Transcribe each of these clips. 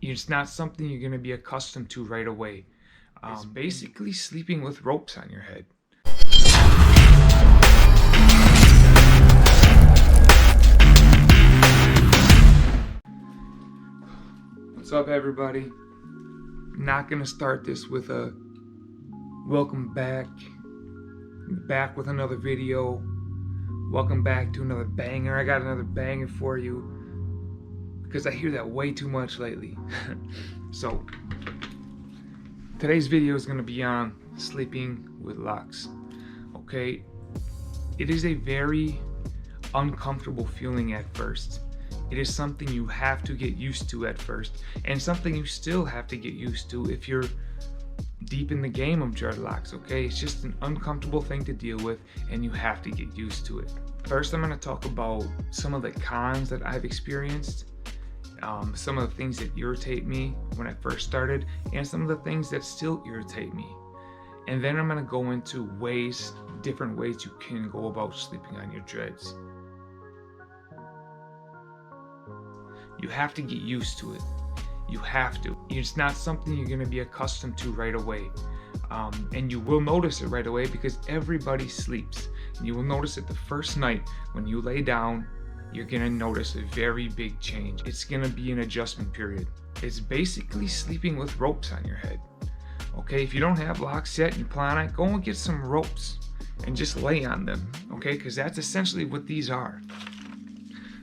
It's not something you're going to be accustomed to right away. It's basically sleeping with ropes on your head. What's up, everybody? I'm not going to start this with a welcome back with another video. Welcome back to another banger. I got another banger for you because I hear that way too much lately. So today's video is going to be on sleeping with locks. Okay, it is a very uncomfortable feeling at first. It is something you have to get used to at first, and something you still have to get used to if you're deep in the game of dreadlocks. Okay, it's just an uncomfortable thing to deal with, and you have to get used to it. First, I'm going to talk about some of the cons that I've experienced, some of the things that irritate me when I first started, and some of the things that still irritate me. And then I'm going to go into different ways you can go about sleeping on your dreads. You have to get used to it. You have to. It's not something you're going to be accustomed to right away. And you will notice it right away because everybody sleeps. And you will notice it the first night when you lay down. You're going to notice a very big change. It's going to be an adjustment period. It's basically sleeping with ropes on your head. Okay, if you don't have locks yet and you plan on it, go and get some ropes and just lay on them. Okay, because that's essentially what these are.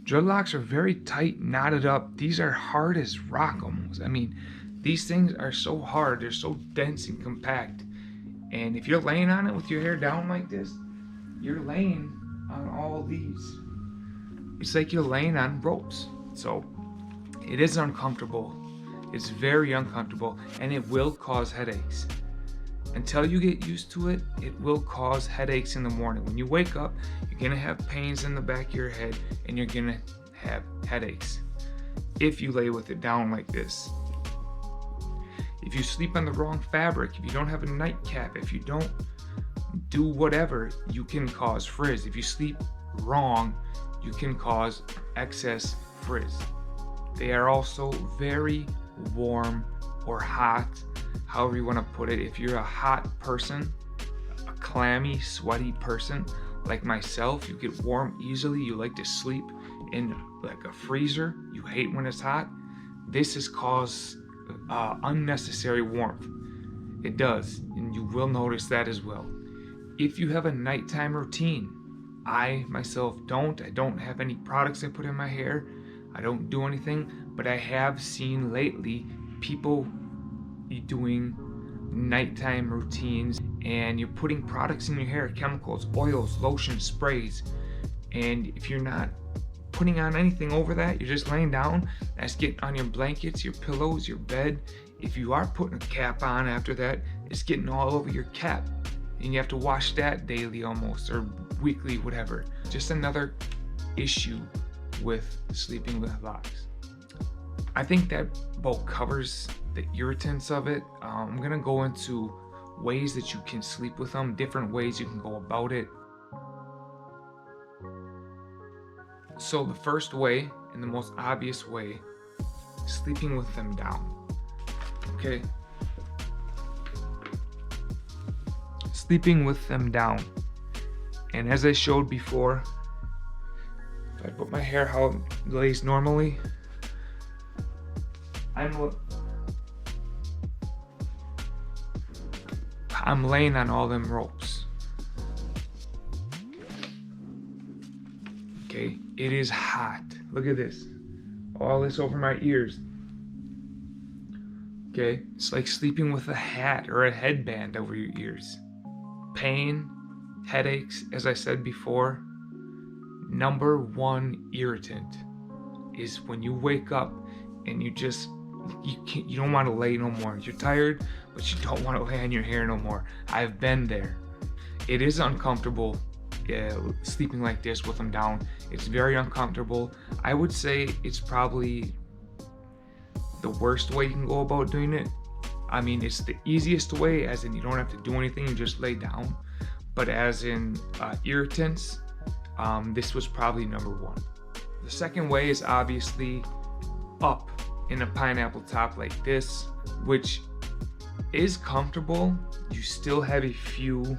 Dreadlocks are very tight, knotted up. These are hard as rock almost. I mean, these things are so hard. They're so dense and compact. And if you're laying on it with your hair down like this, you're laying on all these. It's like you're laying on ropes. So it is uncomfortable. It's very uncomfortable, and it will cause headaches. Until you get used to it, it will cause headaches in the morning. When you wake up, you're going to have pains in the back of your head, and you're going to have headaches if you lay with it down like this. If you sleep on the wrong fabric, if you don't have a nightcap, if you don't do whatever, you can cause frizz. If you sleep wrong, you can cause excess frizz. They are also very warm or hot, however you want to put it. If you're a hot person, a clammy, sweaty person like myself, you get warm easily, you like to sleep in like a freezer, you hate when it's hot, this has caused unnecessary warmth. It does, and you will notice that as well. If you have a nighttime routine, I myself I don't have any products I put in my hair, I don't do anything, but I have seen lately people doing nighttime routines, and you're putting products in your hair, chemicals, oils, lotions, sprays, and if you're not putting on anything over that, you're just laying down, that's getting on your blankets, your pillows, your bed. If you are putting a cap on after that, it's getting all over your cap, and you have to wash that daily almost, or weekly, whatever. Just another issue with sleeping with locks. I think that about covers the irritants of it. I'm going to go into ways that you can sleep with them, different ways you can go about it. So the first way, and the most obvious way, sleeping with them down. Okay? Sleeping with them down. And as I showed before, if I put my hair how it lays normally, I'm laying on all them ropes. Okay, it is hot. Look at this. All this over my ears. Okay, it's like sleeping with a hat or a headband over your ears. Pain, headaches, as I said before. Number one irritant is when you wake up and you don't want to lay no more. You're tired, but you don't want to lay on your hair no more. I've been there. It is uncomfortable sleeping like this with them down. It's very uncomfortable. I would say it's probably the worst way you can go about doing it. I mean, it's the easiest way, as in you don't have to do anything, you just lay down. But as in irritants, this was probably number one. The second way is obviously up in a pineapple top like this, which is comfortable. You still have a few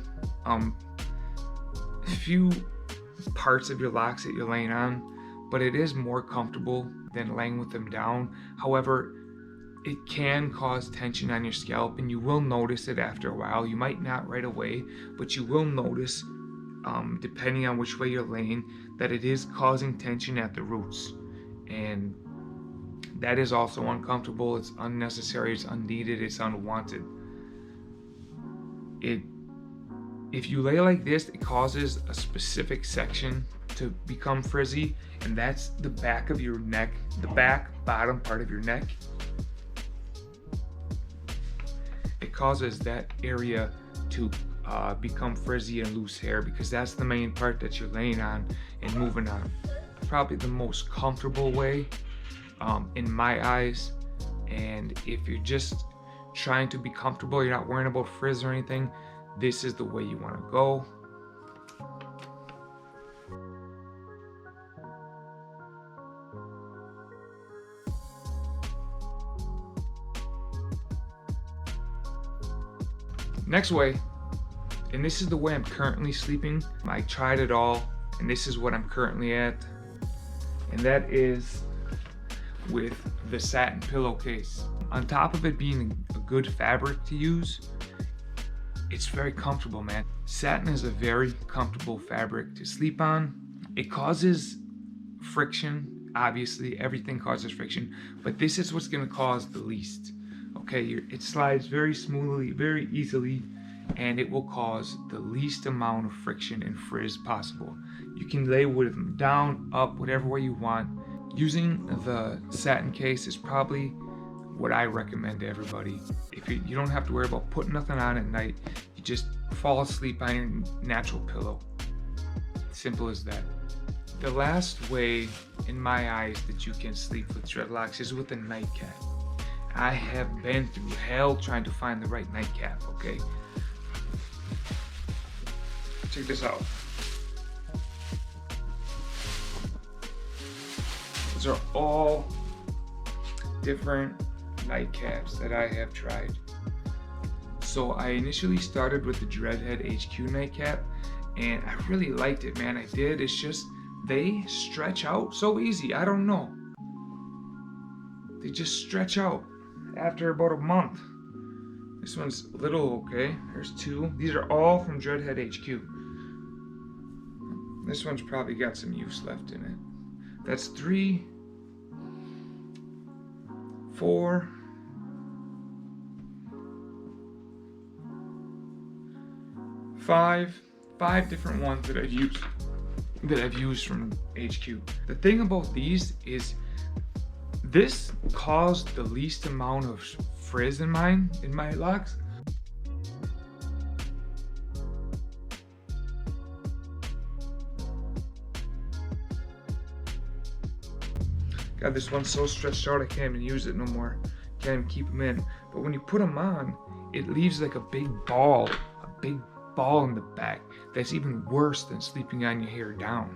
parts of your locks that you're laying on, but it is more comfortable than laying with them down. However, it can cause tension on your scalp, and you will notice it after a while. You might not right away, but you will notice, depending on which way you're laying, that it is causing tension at the roots. And that is also uncomfortable. It's unnecessary, it's unneeded, it's unwanted. If you lay like this, it causes a specific section to become frizzy, and that's the back of your neck, the bottom part of your neck. It causes that area to become frizzy and loose hair, because that's the main part that you're laying on and moving on. Probably the most comfortable way in my eyes. And if you're just trying to be comfortable, you're not worrying about frizz or anything, this is the way you want to go. Next way, and this is the way I'm currently sleeping. I tried it all, and this is what I'm currently at, and that is with the satin pillowcase. On top of it being a good fabric to use, it's very comfortable, man. Satin is a very comfortable fabric to sleep on. It causes friction, obviously, everything causes friction, but this is what's gonna cause the least. Okay, it slides very smoothly, very easily, and it will cause the least amount of friction and frizz possible. You can lay with them down, up, whatever way you want. Using the satin case is probably what I recommend to everybody. If you don't have to worry about putting nothing on at night, you just fall asleep on your natural pillow. Simple as that. The last way, in my eyes, that you can sleep with dreadlocks is with a nightcap. I have been through hell trying to find the right nightcap, okay? Check this out. These are all different nightcaps that I have tried. So I initially started with the Dreadhead HQ nightcap, and I really liked it, man. I did. It's just, they stretch out so easy. I don't know. They just stretch out after about a month. This one's a little okay. There's two. These are all from Dreadhead HQ. This one's probably got some use left in it. That's 3, 4, 5 different ones that I've used from HQ. The thing about these is this caused the least amount of frizz in my locks. God, this one's so stretched out I can't even use it no more. Can't even keep them in. But when you put them on, it leaves like a big ball in the back. That's even worse than sleeping on your hair down.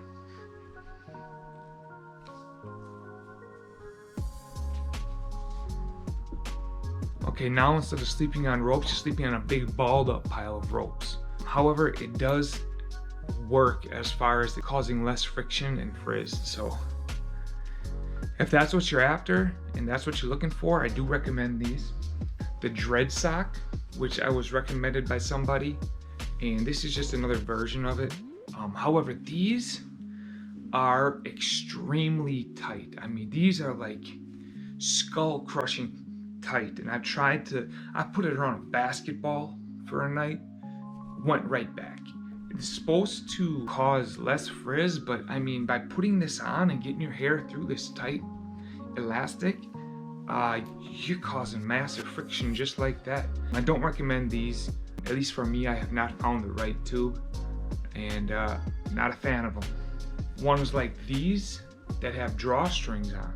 Okay, now instead of sleeping on ropes, you're sleeping on a big balled up pile of ropes. However, it does work as far as causing less friction and frizz. So if that's what you're after and that's what you're looking for, I do recommend these. The Dread Sock, which I was recommended by somebody, and this is just another version of it. However, these are extremely tight. I mean, these are like skull crushing tight, and I put it around a basketball for a night, went right back. It's supposed to cause less frizz, but I mean, by putting this on and getting your hair through this tight elastic, you're causing massive friction just like that. I don't recommend these. At least for me, I have not found the right tube, and not a fan of them. Ones like these that have drawstrings on.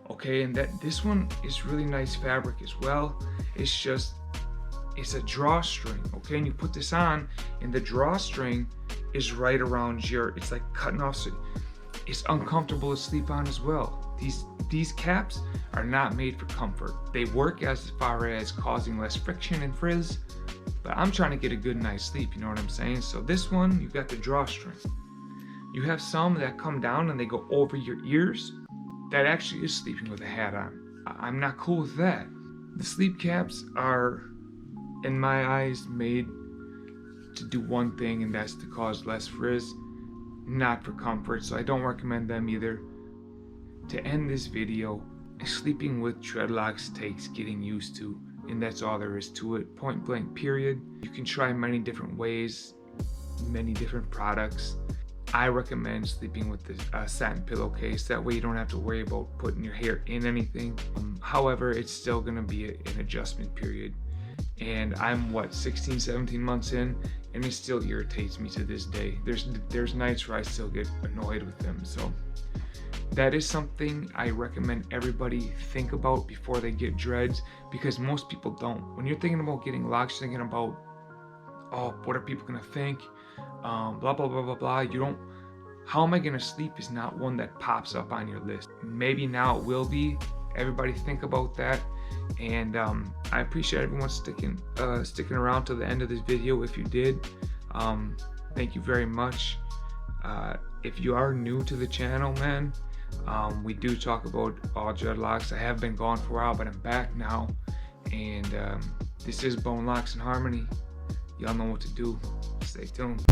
Okay, and this one is really nice fabric as well. It's a drawstring, okay? And you put this on, and the drawstring is right around it's like cutting off, so it's uncomfortable to sleep on as well. These caps are not made for comfort. They work as far as causing less friction and frizz, but I'm trying to get a good night's sleep, you know what I'm saying? So this one, you've got the drawstring. You have some that come down and they go over your ears. That actually is sleeping with a hat on. I'm not cool with that. The sleep caps are, in my eyes, made to do one thing, and that's to cause less frizz, not for comfort, so I don't recommend them either. To end this video, sleeping with dreadlocks takes getting used to, and that's all there is to it, point blank period. You can try many different ways, many different products. I recommend sleeping with this satin pillowcase. That way you don't have to worry about putting your hair in anything. However, it's still gonna be an adjustment period. And I'm 16, 17 months in, and it still irritates me to this day. There's nights where I still get annoyed with them. So that is something I recommend everybody think about before they get dreads, because most people don't. When you're thinking about getting locks, you're thinking about, oh, what are people gonna think? Blah, blah, blah, blah, blah. You don't, how am I gonna sleep is not one that pops up on your list. Maybe now it will be. Everybody think about that. And I appreciate everyone sticking around to the end of this video. If you did, thank you very much. If you are new to the channel, man, we do talk about all dreadlocks. I have been gone for a while, but I'm back now. And this is Bone Locks in Harmony. Y'all know what to do. Stay tuned.